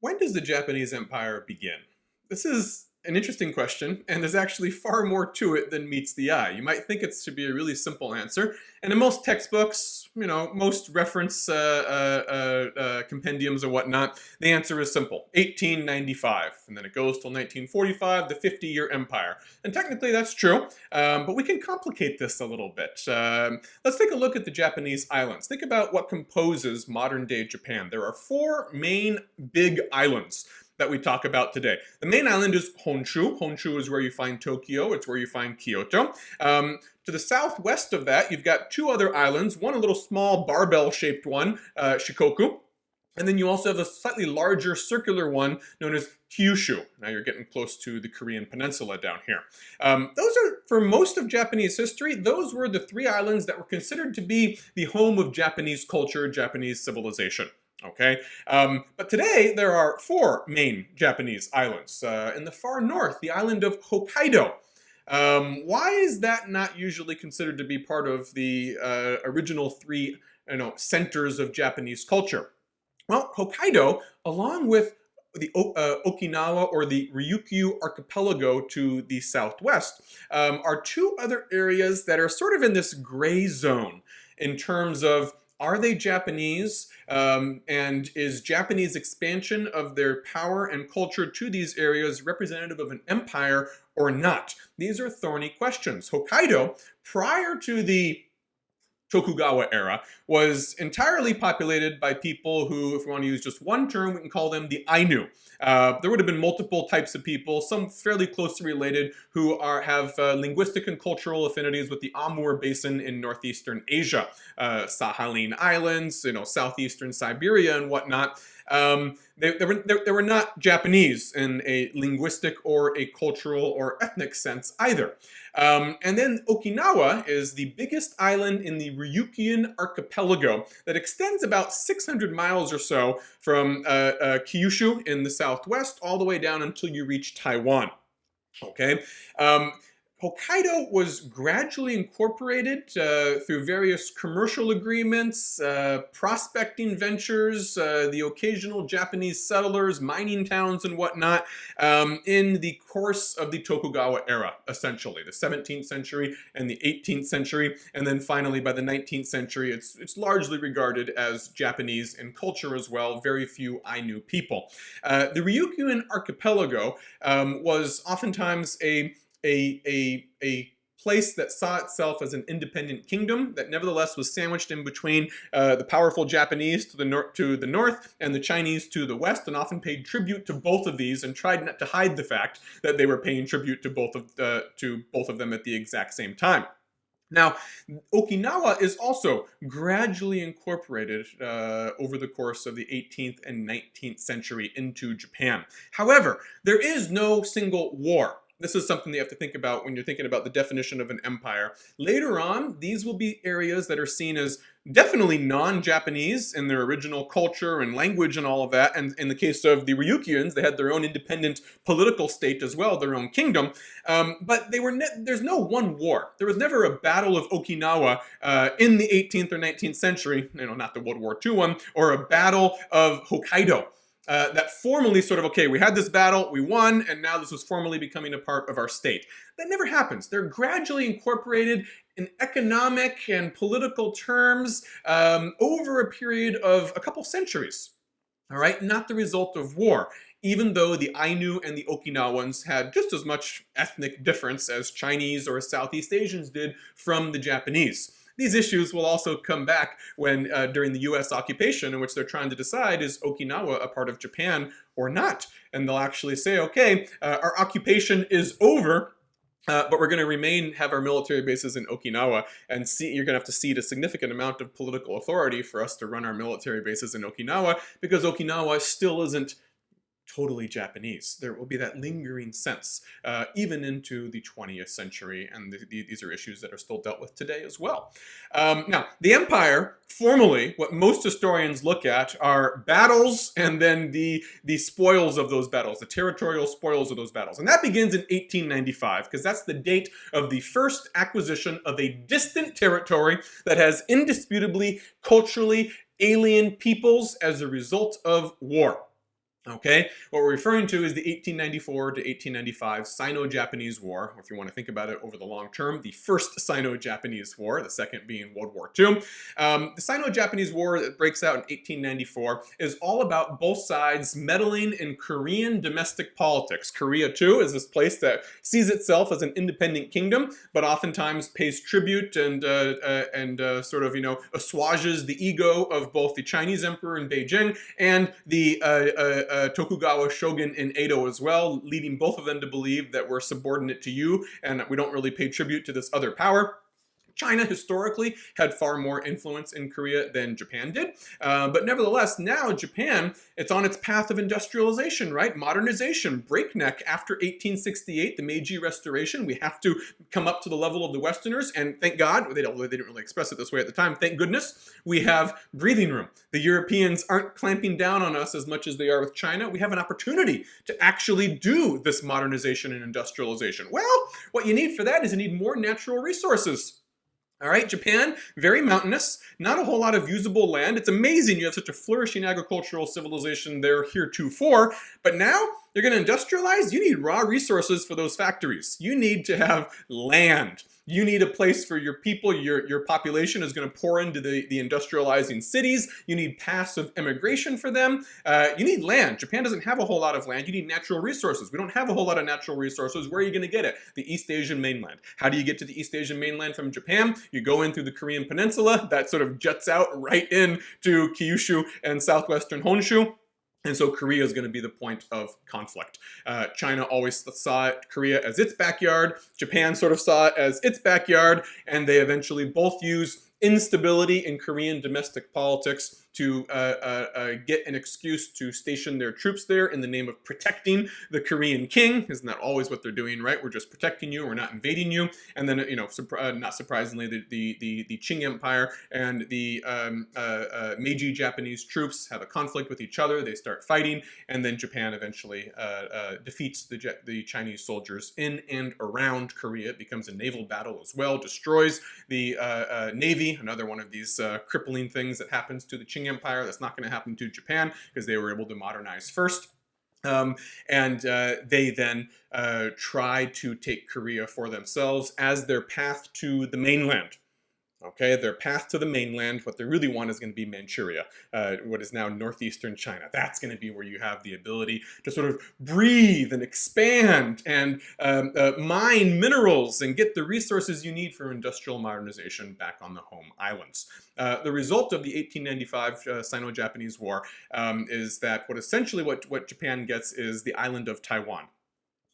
When does the Japanese Empire begin? This is an interesting question, and there's actually far more to it than meets the eye. You might think it should be a really simple answer, and in most textbooks, most reference compendiums or whatnot, the answer is simple: 1895, and then it goes till 1945, the 50-year empire. And technically that's true, but we can complicate this a little bit. Let's take a look at the Japanese islands. Think about what composes modern-day Japan. There are four main big islands that we talk about today. The main island is Honshu. Honshu is where you find Tokyo. It's where you find Kyoto. To the southwest of that, you've got two other islands, one a little small barbell-shaped one, Shikoku, and then you also have a slightly larger circular one known as Kyushu. Now you're getting close to the Korean peninsula down here. Those are, for most of Japanese history, those were the three islands that were considered to be the home of Japanese culture, Japanese civilization. Okay, but today there are four main Japanese islands. In the far north, the island of Hokkaido. Why is that not usually considered to be part of the original three, centers of Japanese culture? Well, Hokkaido, along with the Okinawa or the Ryukyu Archipelago to the southwest, are two other areas that are sort of in this gray zone in terms of, are they Japanese? And is Japanese expansion of their power and culture to these areas representative of an empire or not? These are thorny questions. Hokkaido, prior to the Tokugawa era, was entirely populated by people who, if we want to use just one term, we can call them the Ainu. There would have been multiple types of people, some fairly closely related, who have linguistic and cultural affinities with the Amur Basin in northeastern Asia, Sakhalin Islands, southeastern Siberia and whatnot. They were not Japanese in a linguistic or a cultural or ethnic sense either. And then Okinawa is the biggest island in the Ryukyuan Archipelago that extends about 600 miles or so from Kyushu in the southwest all the way down until you reach Taiwan. Okay. Hokkaido was gradually incorporated through various commercial agreements, prospecting ventures, the occasional Japanese settlers, mining towns and whatnot, in the course of the Tokugawa era, essentially, the 17th century and the 18th century, and then finally by the 19th century, it's largely regarded as Japanese in culture as well, very few Ainu people. The Ryukyuan Archipelago was oftentimes a place that saw itself as an independent kingdom that nevertheless was sandwiched in between the powerful Japanese to the north and the Chinese to the west, and often paid tribute to both of these and tried not to hide the fact that they were paying tribute to both of them at the exact same time. Now, Okinawa is also gradually incorporated over the course of the 18th and 19th century into Japan. However, there is no single war. This is something that you have to think about when you're thinking about the definition of an empire. Later on, these will be areas that are seen as definitely non-Japanese in their original culture and language and all of that. And in the case of the Ryukyuans, they had their own independent political state as well, their own kingdom. But there's no one war. There was never a battle of Okinawa in the 18th or 19th century, not the World War II one, or a battle of Hokkaido. That formally sort of, okay, we had this battle, we won, and now this was formally becoming a part of our state. That never happens. They're gradually incorporated in economic and political terms over a period of a couple centuries. All right, not the result of war, even though the Ainu and the Okinawans had just as much ethnic difference as Chinese or Southeast Asians did from the Japanese. These issues will also come back when during the U.S. occupation, in which they're trying to decide, is Okinawa a part of Japan or not? And they'll actually say, okay, our occupation is over, but we're going to have our military bases in Okinawa, and you're going to have to cede a significant amount of political authority for us to run our military bases in Okinawa, because Okinawa still isn't totally Japanese. There will be that lingering sense even into the 20th century, and these are issues that are still dealt with today as well. Now, the empire, formally, what most historians look at are battles and then the spoils of those battles, the territorial spoils of those battles. And that begins in 1895, because that's the date of the first acquisition of a distant territory that has indisputably culturally alien peoples as a result of war. Okay, what we're referring to is the 1894 to 1895 Sino-Japanese War, or if you want to think about it over the long term, the first Sino-Japanese War, the second being World War II. The Sino-Japanese War that breaks out in 1894 is all about both sides meddling in Korean domestic politics. Korea, too, is this place that sees itself as an independent kingdom, but oftentimes pays tribute and sort of, assuages the ego of both the Chinese emperor in Beijing and the Tokugawa shogun in Edo as well, leading both of them to believe that we're subordinate to you and that we don't really pay tribute to this other power. China historically had far more influence in Korea than Japan did. But nevertheless, now Japan, it's on its path of industrialization, right? Modernization, breakneck after 1868, the Meiji Restoration. We have to come up to the level of the Westerners, and thank God, they didn't really express it this way at the time, thank goodness, we have breathing room. The Europeans aren't clamping down on us as much as they are with China. We have an opportunity to actually do this modernization and industrialization. Well, what you need for that is you need more natural resources. All right, Japan, very mountainous, not a whole lot of usable land. It's amazing you have such a flourishing agricultural civilization there heretofore, but now you're going to industrialize? You need raw resources for those factories. You need to have land. You need a place for your people. Your population is going to pour into the industrializing cities. You need passive immigration for them. You need land. Japan doesn't have a whole lot of land. You need natural resources. We don't have a whole lot of natural resources. Where are you going to get it? The East Asian mainland. How do you get to the East Asian mainland from Japan? You go in through the Korean Peninsula. That sort of juts out right into Kyushu and southwestern Honshu. And so Korea is going to be the point of conflict. China always saw Korea as its backyard. Japan sort of saw it as its backyard. And they eventually both use instability in Korean domestic politics to get an excuse to station their troops there in the name of protecting the Korean king. Isn't that always what they're doing, right? We're just protecting you. We're not invading you. And then, not surprisingly, the Qing Empire and the Meiji Japanese troops have a conflict with each other. They start fighting, and then Japan eventually defeats the Chinese soldiers in and around Korea. It becomes a naval battle as well, destroys the navy, another one of these crippling things that happens to the Qing Empire. That's not going to happen to Japan because they were able to modernize first. They then try to take Korea for themselves as their path to the mainland. Okay, their path to the mainland, what they really want is going to be Manchuria, what is now northeastern China. That's going to be where you have the ability to sort of breathe and expand and mine minerals and get the resources you need for industrial modernization back on the home islands. The result of the 1895 Sino-Japanese War is that what Japan gets is the island of Taiwan.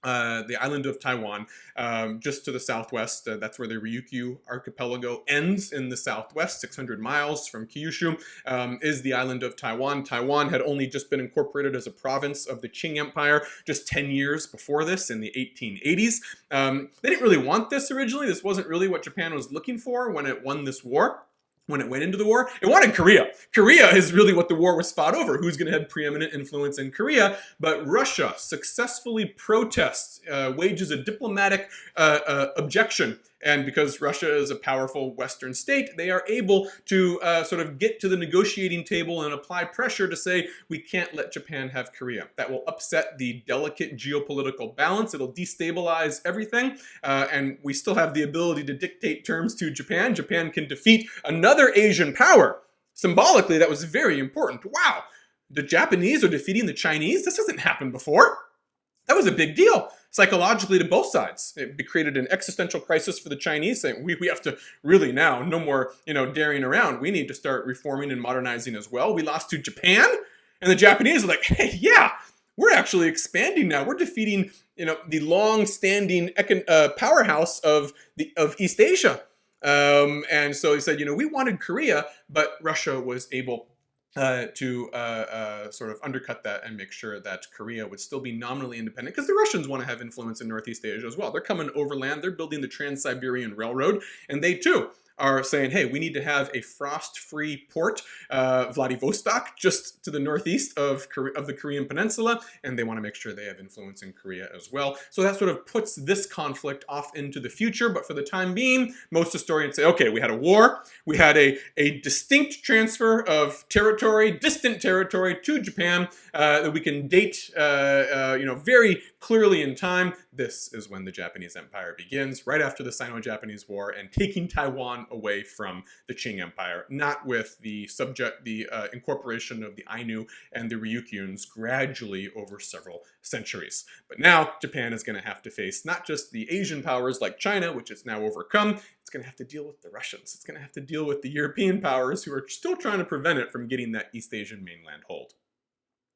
The island of Taiwan, just to the southwest, that's where the Ryukyuan Archipelago ends in the southwest, 600 miles from Kyushu, is the island of Taiwan. Taiwan had only just been incorporated as a province of the Qing Empire just 10 years before this, in the 1880s. They didn't really want this originally. This wasn't really what Japan was looking for when it won this war. When it went into the war, it wanted Korea. Korea is really what the war was fought over. Who's going to have preeminent influence in Korea? But Russia successfully protests, wages a diplomatic objection. And because Russia is a powerful Western state, they are able to sort of get to the negotiating table and apply pressure to say, we can't let Japan have Korea. That will upset the delicate geopolitical balance. It'll destabilize everything. And we still have the ability to dictate terms to Japan. Japan can defeat another Asian power. Symbolically, that was very important. Wow, the Japanese are defeating the Chinese? This hasn't happened before. That was a big deal psychologically to both sides. It created an existential crisis for the Chinese, saying we have to really now, no more daring around. We need to start reforming and modernizing as well. We lost to Japan, and the Japanese are like, hey, yeah, we're actually expanding now. We're defeating the long-standing powerhouse of East Asia. And so he said, we wanted Korea, but Russia was able to sort of undercut that and make sure that Korea would still be nominally independent, because the Russians want to have influence in Northeast Asia as well. They're coming overland. They're building the Trans-Siberian Railroad, and they too are saying, hey, we need to have a frost-free port, Vladivostok, just to the northeast of the Korean Peninsula, and they want to make sure they have influence in Korea as well. So that sort of puts this conflict off into the future, but for the time being, most historians say, okay, we had a war, we had a distinct transfer of territory, distant territory to Japan, that we can date very clearly in time. This is when the Japanese Empire begins, right after the Sino-Japanese War, and taking Taiwan away from the Qing Empire, not with the incorporation of the Ainu and the Ryukyuans gradually over several centuries. But now Japan is going to have to face not just the Asian powers like China, which it's now overcome, it's going to have to deal with the Russians. It's going to have to deal with the European powers who are still trying to prevent it from getting that East Asian mainland hold.